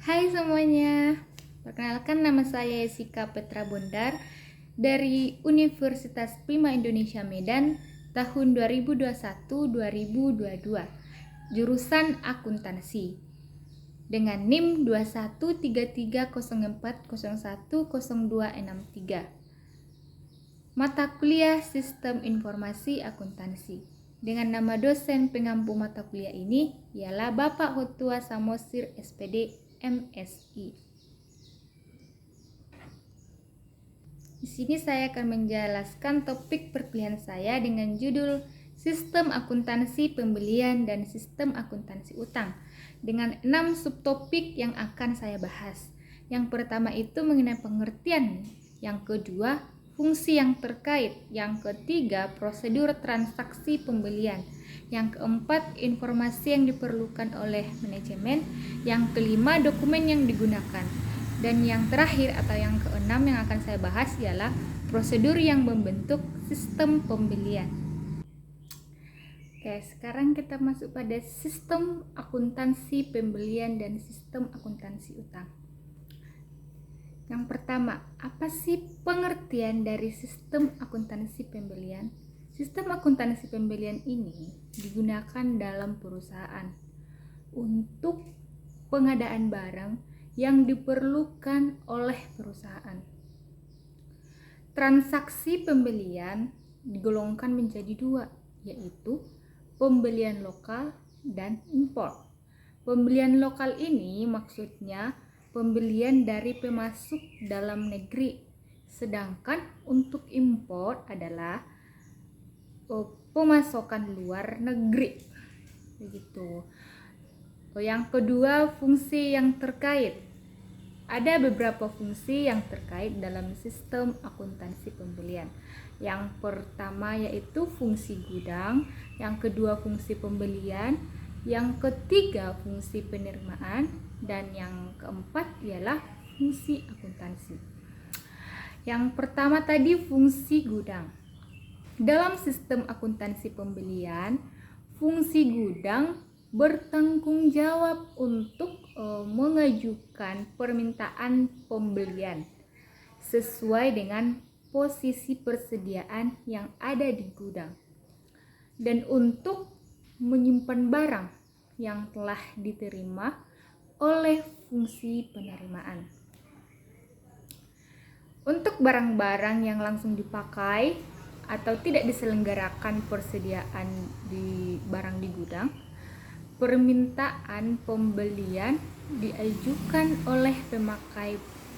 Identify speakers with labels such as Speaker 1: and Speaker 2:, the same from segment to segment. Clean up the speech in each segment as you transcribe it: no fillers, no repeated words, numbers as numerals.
Speaker 1: Hai semuanya, perkenalkan nama saya Jessica Petra Bondar dari Universitas Prima Indonesia Medan tahun 2021-2022, jurusan akuntansi dengan NIM 213304010263. Mata kuliah Sistem Informasi Akuntansi. Dengan nama dosen pengampu mata kuliah ini ialah Bapak Hotua Samosir SPD MSI. Di sini saya akan menjelaskan topik perkuliahan saya dengan judul Sistem Akuntansi Pembelian dan Sistem Akuntansi Utang dengan 6 subtopik yang akan saya bahas. Yang pertama itu mengenai pengertian, yang kedua fungsi yang terkait, yang ketiga prosedur transaksi pembelian, yang keempat informasi yang diperlukan oleh manajemen, yang kelima dokumen yang digunakan, dan yang terakhir atau yang keenam yang akan saya bahas ialah prosedur yang membentuk sistem pembelian. Oke, sekarang kita masuk pada sistem akuntansi pembelian dan sistem akuntansi utang. Yang pertama, apa sih pengertian dari sistem akuntansi pembelian? Sistem akuntansi pembelian ini digunakan dalam perusahaan untuk pengadaan barang yang diperlukan oleh perusahaan. Transaksi pembelian digolongkan menjadi dua, yaitu pembelian lokal dan impor. Pembelian lokal ini maksudnya pembelian dari pemasok dalam negeri, sedangkan untuk impor adalah pemasokan luar negeri. Begitu. Yang kedua, fungsi yang terkait. Ada beberapa fungsi yang terkait dalam sistem akuntansi pembelian. Yang pertama yaitu fungsi gudang, yang kedua fungsi pembelian, yang ketiga fungsi penerimaan, dan yang keempat ialah fungsi akuntansi. Yang pertama tadi fungsi gudang. Dalam sistem akuntansi pembelian, fungsi gudang bertanggung jawab untuk mengajukan permintaan pembelian sesuai dengan posisi persediaan yang ada di gudang dan untuk menyimpan barang yang telah diterima oleh fungsi penerimaan. Untuk barang-barang yang langsung dipakai atau tidak diselenggarakan persediaan di barang di gudang, permintaan pembelian diajukan oleh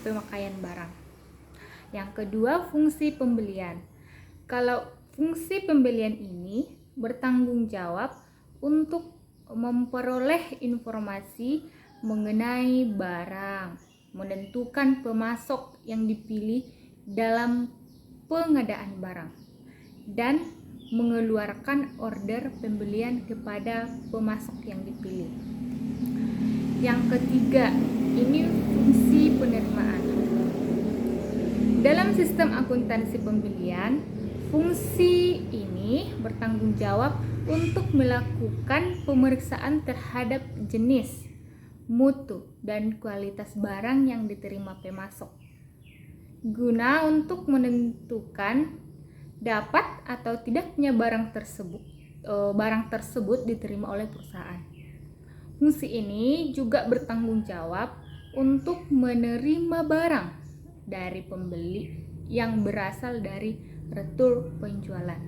Speaker 1: pemakaian barang. Yang kedua, fungsi pembelian. Kalau fungsi pembelian ini bertanggung jawab untuk memperoleh informasi mengenai barang, menentukan pemasok yang dipilih dalam pengadaan barang, dan mengeluarkan order pembelian kepada pemasok yang dipilih. Yang ketiga, ini fungsi penerimaan. Dalam sistem akuntansi pembelian, fungsi ini bertanggung jawab untuk melakukan pemeriksaan terhadap jenis, mutu, dan kualitas barang yang diterima pemasok, guna untuk menentukan dapat atau tidaknya barang tersebut diterima oleh perusahaan. Fungsi ini juga bertanggung jawab untuk menerima barang dari pembeli yang berasal dari retur penjualan.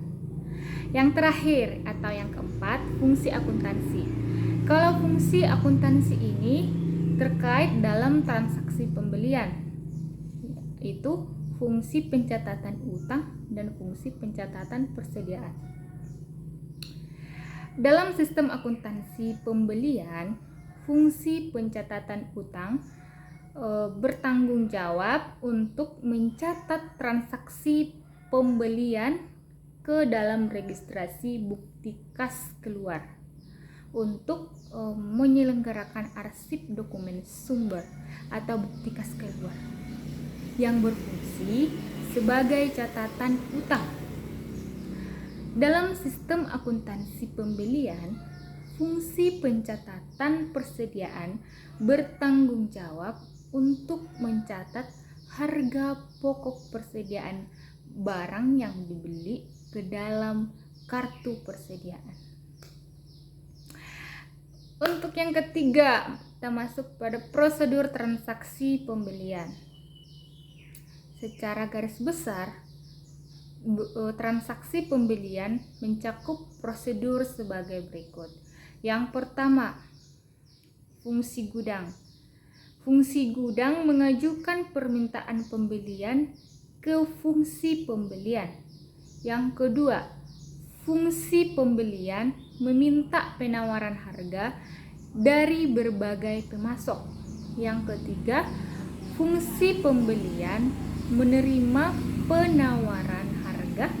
Speaker 1: Yang terakhir atau yang keempat, fungsi akuntansi. Kalau fungsi akuntansi ini terkait dalam transaksi pembelian, itu fungsi pencatatan utang dan fungsi pencatatan persediaan. Dalam sistem akuntansi pembelian, fungsi pencatatan utang bertanggung jawab untuk mencatat transaksi pembelian ke dalam registrasi bukti kas keluar untuk menyelenggarakan arsip dokumen sumber atau bukti kas keluar yang berfungsi sebagai catatan utang. Dalam sistem akuntansi pembelian, fungsi pencatatan persediaan bertanggung jawab untuk mencatat harga pokok persediaan barang yang dibeli ke dalam kartu persediaan. Untuk yang ketiga, kita masuk pada prosedur transaksi pembelian. Secara garis besar, transaksi pembelian mencakup prosedur sebagai berikut. Yang pertama, fungsi gudang. Fungsi gudang mengajukan permintaan pembelian ke fungsi pembelian. Yang kedua, fungsi pembelian meminta penawaran harga dari berbagai pemasok. Yang ketiga, fungsi pembelian menerima penawaran harga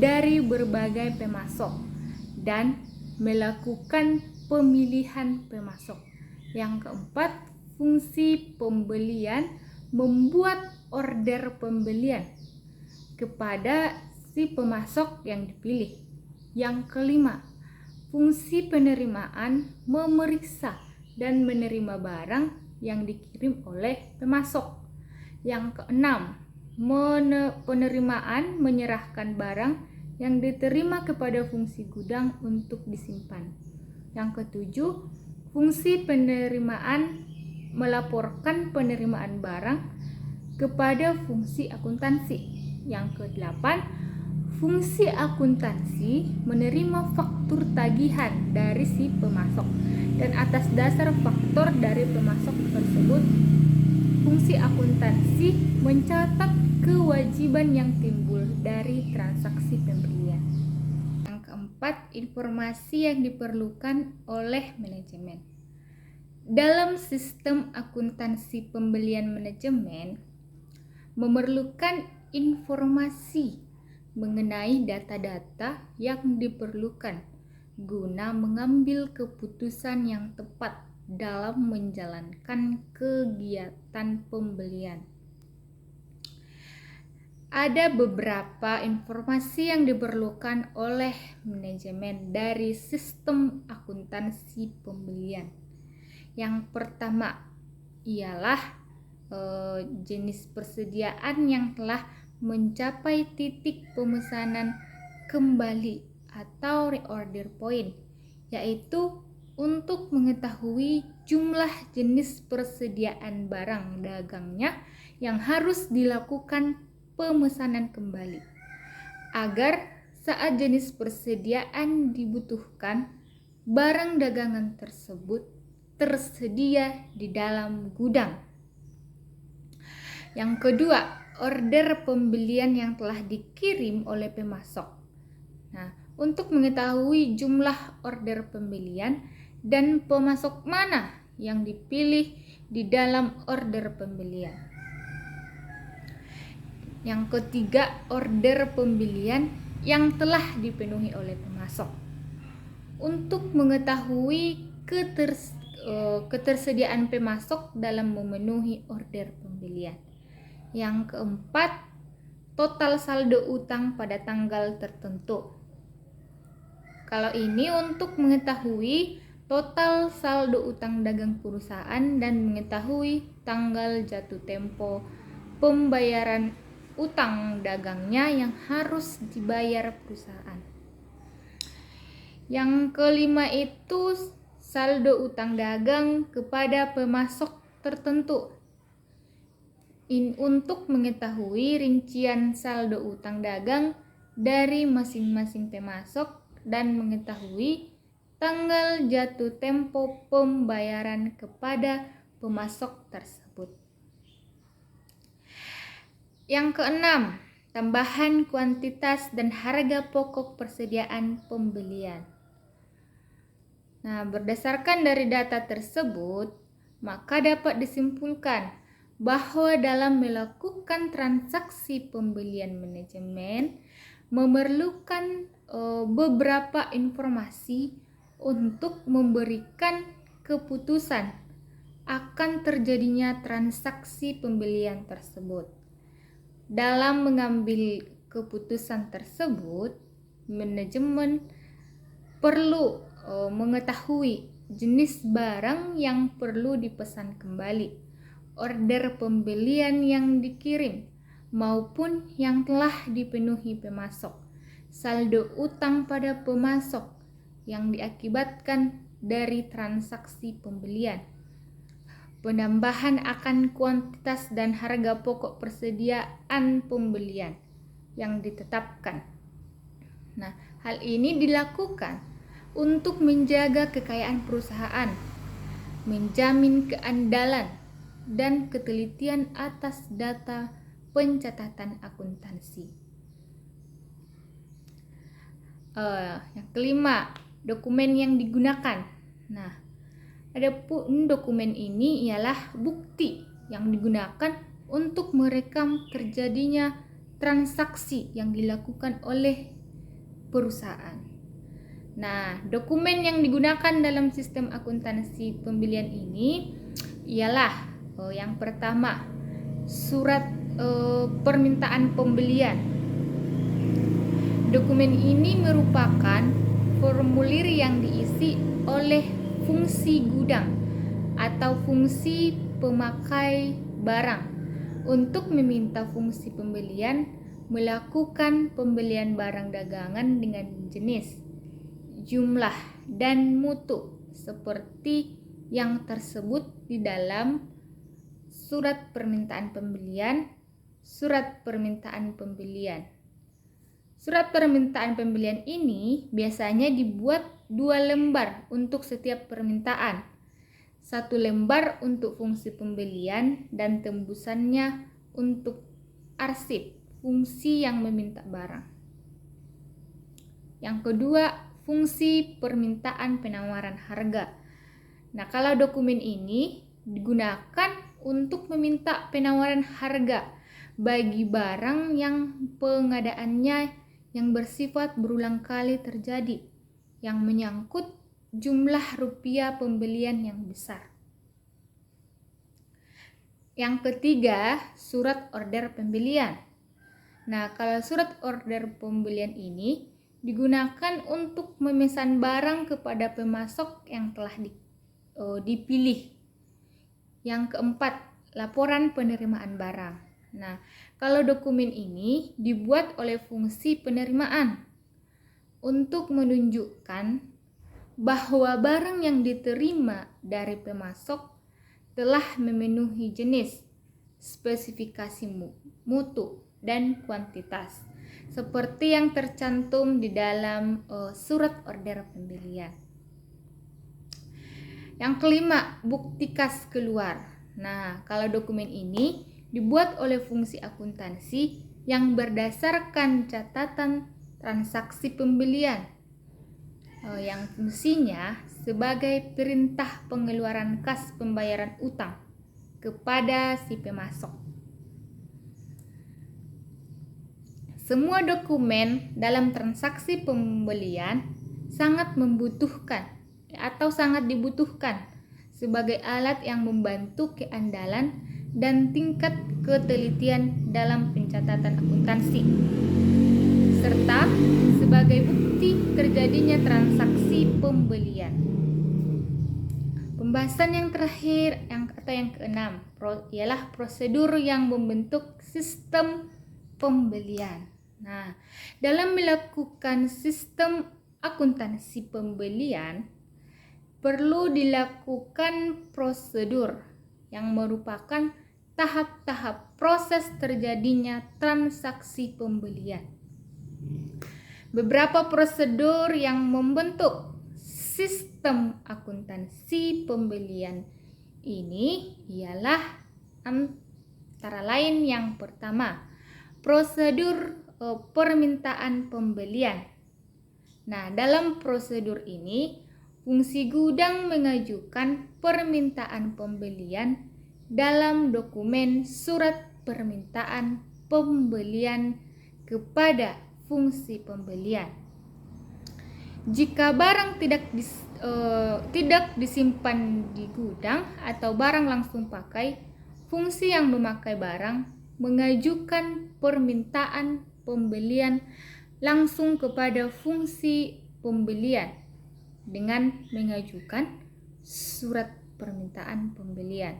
Speaker 1: dari berbagai pemasok dan melakukan pemilihan pemasok. Yang keempat, fungsi pembelian membuat order pembelian kepada si pemasok yang dipilih. Yang kelima, fungsi penerimaan memeriksa dan menerima barang yang dikirim oleh pemasok. Yang keenam, penerimaan menyerahkan barang yang diterima kepada fungsi gudang untuk disimpan. Yang ketujuh, fungsi penerimaan melaporkan penerimaan barang kepada fungsi akuntansi. Yang kedelapan, fungsi akuntansi menerima faktur tagihan dari si pemasok, dan atas dasar faktor dari pemasok tersebut, fungsi akuntansi mencatat kewajiban yang timbul dari transaksi pembelian. Yang keempat, informasi yang diperlukan oleh manajemen. Dalam sistem akuntansi pembelian manajemen memerlukan informasi mengenai data-data yang diperlukan guna mengambil keputusan yang tepat dalam menjalankan kegiatan pembelian. Ada beberapa informasi yang diperlukan oleh manajemen dari sistem akuntansi pembelian. Yang pertama ialah jenis persediaan yang telah mencapai titik pemesanan kembali atau reorder point, yaitu untuk mengetahui jumlah jenis persediaan barang dagangnya yang harus dilakukan pemesanan kembali, agar saat jenis persediaan dibutuhkan, barang dagangan tersebut tersedia di dalam gudang. Yang kedua, order pembelian yang telah dikirim oleh pemasok. Nah, untuk mengetahui jumlah order pembelian dan pemasok mana yang dipilih di dalam order pembelian. Yang ketiga, order pembelian yang telah dipenuhi oleh pemasok. Untuk mengetahui ketersediaan pemasok dalam memenuhi order pembelian. Yang keempat, total saldo utang pada tanggal tertentu. Kalau ini untuk mengetahui total saldo utang dagang perusahaan dan mengetahui tanggal jatuh tempo pembayaran utang dagangnya yang harus dibayar perusahaan. Yang kelima itu saldo utang dagang kepada pemasok tertentu. Untuk mengetahui rincian saldo utang dagang dari masing-masing pemasok dan mengetahui tanggal jatuh tempo pembayaran kepada pemasok tersebut. Yang keenam, tambahan kuantitas dan harga pokok persediaan pembelian. Nah, berdasarkan dari data tersebut, maka dapat disimpulkan bahwa dalam melakukan transaksi pembelian manajemen memerlukan beberapa informasi untuk memberikan keputusan akan terjadinya transaksi pembelian tersebut. Dalam mengambil keputusan tersebut, manajemen perlu mengetahui jenis barang yang perlu dipesan kembali, order pembelian yang dikirim maupun yang telah dipenuhi pemasok, saldo utang pada pemasok yang diakibatkan dari transaksi pembelian, penambahan akan kuantitas dan harga pokok persediaan pembelian yang ditetapkan. Nah, hal ini dilakukan untuk menjaga kekayaan perusahaan, menjamin keandalan dan ketelitian atas data pencatatan akuntansi. Yang kelima, dokumen yang digunakan. Nah, adapun dokumen ini ialah bukti yang digunakan untuk merekam terjadinya transaksi yang dilakukan oleh perusahaan. Nah, dokumen yang digunakan dalam sistem akuntansi pembelian ini ialah yang pertama, surat permintaan pembelian. Dokumen ini merupakan formulir yang diisi oleh fungsi gudang atau fungsi pemakai barang untuk meminta fungsi pembelian melakukan pembelian barang dagangan dengan jenis, jumlah, dan mutu seperti yang tersebut di dalam surat permintaan pembelian, surat permintaan pembelian. Surat permintaan pembelian ini biasanya dibuat 2 lembar untuk setiap permintaan. 1 lembar untuk fungsi pembelian dan tembusannya untuk arsip, fungsi yang meminta barang. Yang kedua, fungsi permintaan penawaran harga. Nah, kalau dokumen ini digunakan untuk meminta penawaran harga bagi barang yang pengadaannya yang bersifat berulang kali terjadi, yang menyangkut jumlah rupiah pembelian yang besar. Yang ketiga, surat order pembelian. Nah, kalau surat order pembelian ini digunakan untuk memesan barang kepada pemasok yang telah dipilih. Yang keempat, laporan penerimaan barang. Nah, kalau dokumen ini dibuat oleh fungsi penerimaan untuk menunjukkan bahwa barang yang diterima dari pemasok telah memenuhi jenis, spesifikasi mutu, dan kuantitas seperti yang tercantum di dalam surat order pembelian. Yang kelima, bukti kas keluar. Nah, kalau dokumen ini dibuat oleh fungsi akuntansi yang berdasarkan catatan transaksi pembelian yang fungsinya sebagai perintah pengeluaran kas pembayaran utang kepada si pemasok. Semua dokumen dalam transaksi pembelian sangat membutuhkan atau sangat dibutuhkan sebagai alat yang membantu keandalan dan tingkat ketelitian dalam pencatatan akuntansi, serta sebagai bukti terjadinya transaksi pembelian. Pembahasan yang terakhir atau yang keenam ialah prosedur yang membentuk sistem pembelian. Nah, dalam melakukan sistem akuntansi pembelian perlu dilakukan prosedur yang merupakan tahap-tahap proses terjadinya transaksi pembelian. Beberapa prosedur yang membentuk sistem akuntansi pembelian ini ialah antara lain yang pertama, prosedur permintaan pembelian. Nah, dalam prosedur ini fungsi gudang mengajukan permintaan pembelian dalam dokumen surat permintaan pembelian kepada fungsi pembelian. Jika barang tidak disimpan di gudang atau barang langsung pakai, fungsi yang memakai barang mengajukan permintaan pembelian langsung kepada fungsi pembelian dengan mengajukan surat permintaan pembelian.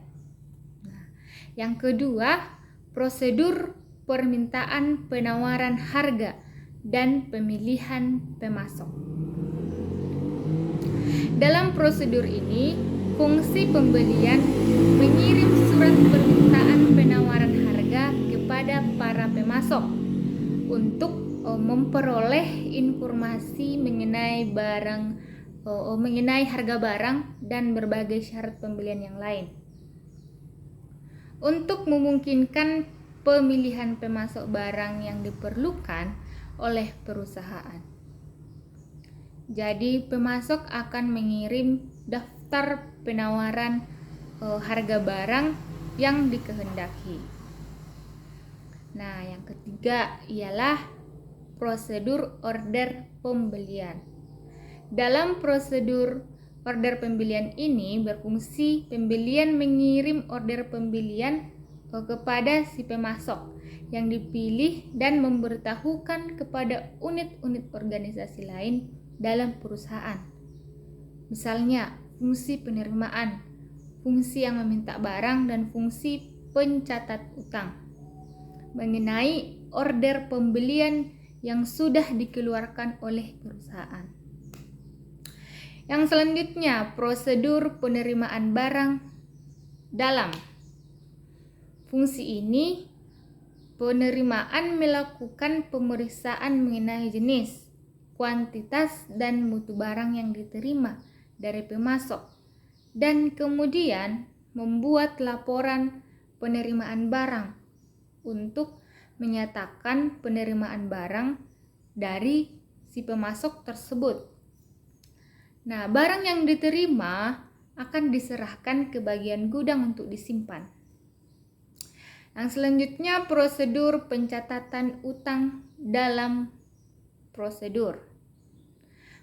Speaker 1: Nah, yang kedua, prosedur permintaan penawaran harga dan pemilihan pemasok. Dalam prosedur ini, fungsi pembelian mengirim surat permintaan penawaran harga kepada para pemasok untuk memperoleh informasi mengenai harga barang dan berbagai syarat pembelian yang lain. Untuk memungkinkan pemilihan pemasok barang yang diperlukan oleh perusahaan. Jadi pemasok akan mengirim daftar penawaran harga barang yang dikehendaki. Nah, yang ketiga ialah prosedur order pembelian. Dalam prosedur order pembelian ini berfungsi pembelian mengirim order pembelian kepada si pemasok yang dipilih dan memberitahukan kepada unit-unit organisasi lain dalam perusahaan. Misalnya, fungsi penerimaan, fungsi yang meminta barang, dan fungsi pencatat utang mengenai order pembelian yang sudah dikeluarkan oleh perusahaan. Yang selanjutnya, prosedur penerimaan barang dalam. Fungsi ini, penerimaan melakukan pemeriksaan mengenai jenis, kuantitas, dan mutu barang yang diterima dari pemasok, dan kemudian membuat laporan penerimaan barang untuk menyatakan penerimaan barang dari si pemasok tersebut. Nah, barang yang diterima akan diserahkan ke bagian gudang untuk disimpan. Yang selanjutnya, prosedur pencatatan utang dalam prosedur.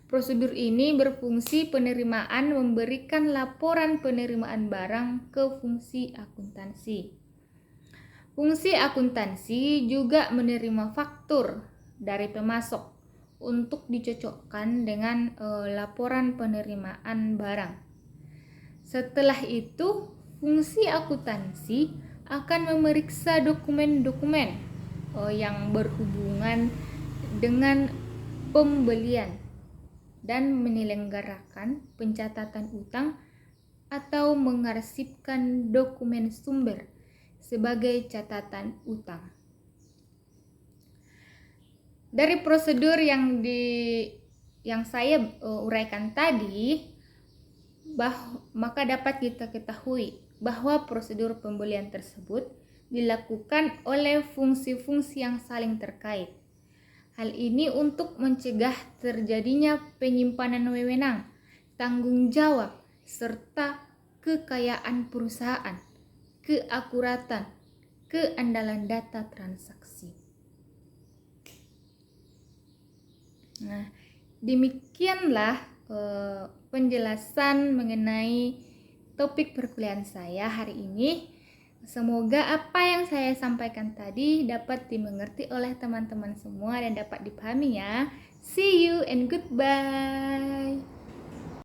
Speaker 1: Prosedur ini berfungsi penerimaan memberikan laporan penerimaan barang ke fungsi akuntansi. Fungsi akuntansi juga menerima faktur dari pemasok untuk dicocokkan dengan laporan penerimaan barang. Setelah itu, fungsi akuntansi akan memeriksa dokumen-dokumen yang berhubungan dengan pembelian dan menyelenggarakan pencatatan utang atau mengarsipkan dokumen sumber sebagai catatan utang. Dari prosedur yang saya uraikan tadi, maka dapat kita ketahui bahwa prosedur pembelian tersebut dilakukan oleh fungsi-fungsi yang saling terkait. Hal ini untuk mencegah terjadinya penyimpanan wewenang, tanggung jawab, serta kekayaan perusahaan, keakuratan, keandalan data transaksi. Nah, demikianlah penjelasan mengenai topik perkuliahan saya hari ini. Semoga apa yang saya sampaikan tadi dapat dimengerti oleh teman-teman semua dan dapat dipahami ya. See you and goodbye.